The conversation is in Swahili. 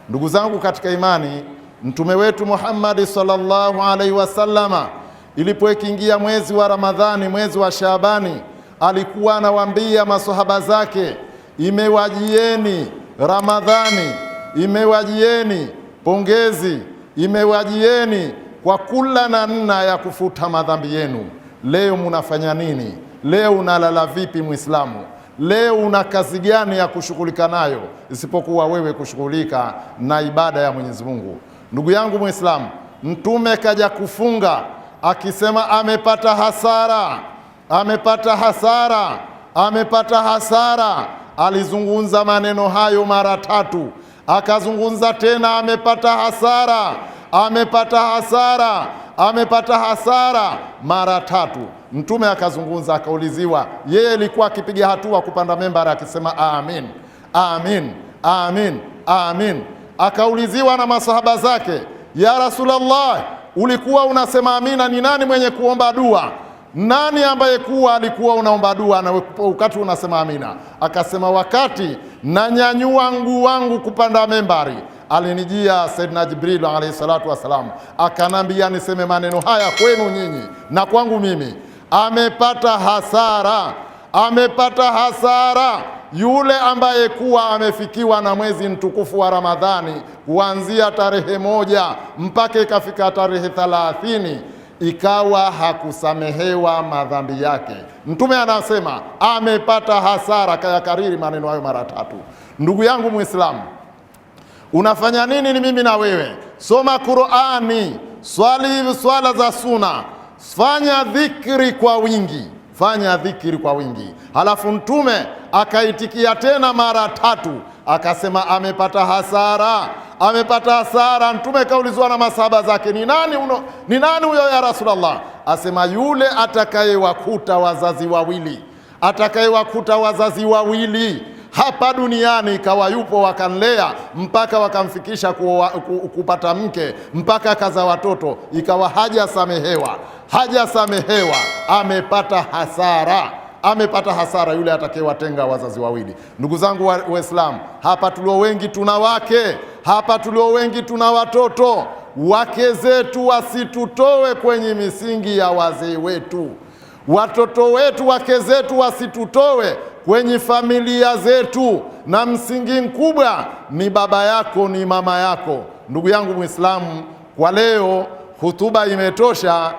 Ndugu zangu katika imani, mtume wetu Muhammad sallallahu alaihi wasallama ilipoingia mwezi wa Ramadhani, mwezi wa Shaabani, alikuwa anawaambia maswahaba zake, imewajieni Ramadhani, imewajieni pongezi, imewajieni kwa kula namna ya kufuta madhambi yenu. Leo munafanya nini? Leo unalala vipi Muislamu? Leo una kazi gani ya kushughulika nayo isipokuwa wewe kushughulika na ibada ya Mwenyezi Mungu? Ndugu yangu Muislamu, mtume kaja kufunga akisema amepata hasara, amepata hasara, amepata hasara. Alizungumza maneno hayo mara tatu, akazungumza tena amepata hasara, amepata hasara, amepata hasara mara tatu. Mtume akazungumza, akauliziwa, yeye alikuwa akipiga hatua kupanda membari akisema amin, amin, amin, amin. Akauliziwa na masahaba zake, ya Rasulullah, ulikuwa unasema amina, ni nani mwenye kuomba dua? Nani ambaye kuwa alikuwa unaomba dua na wakati unasema amina? Akasema, wakati nanyanyua mguu wangu kupanda membari, alinijia Saidina Jibril alayhi salatu wasalam, akanambia niseme maneno haya kwenu nyinyi na kwangu mimi, amepata hasara, amepata hasara yule ambaye kuwa amefikiwa na mwezi mtukufu wa Ramadhani kuanzia tarehe 1 mpaka ikafika tarehe 30, ikawa hakusamehewa madhambi yake. Mtume anasema amepata hasara, kayakariri maneno hayo mara tatu. Ndugu yangu Muislamu, unafanya nini? Ni mimi na wewe, soma Qur'ani, swali swala za suna, fanya dhikri kwa wingi, fanya dhikri kwa wingi. Halafu mtume akaitikia tena mara tatu, akasema amepata hasara, amepata hasara. Mtume kaulizwa na masahaba zake, ni nani huyo ya Rasulullah? Asema, yule atakayewakuta wazazi wawili, atakayewakuta wazazi wawili hapa duniani, ikawa yupo wakanlea mpaka wakamfikisha kupata mke mpaka kaza watoto, ikawa hajasamehewa, hajasamehewa, amepata hasara, amepata hasara yule atakayewatenga wazazi wawili. Ndugu zangu Waislamu, hapa tulio wengi tuna wake, hapa tulio wengi tuna watoto. Wake zetu wasitutoe kwenye misingi ya wazee wetu, watoto wetu, wake zetu wasitutoe kwenye familia zetu, na msingi mkubwa ni baba yako, ni mama yako. Ndugu yangu Muislamu, kwa leo hutuba imetosha.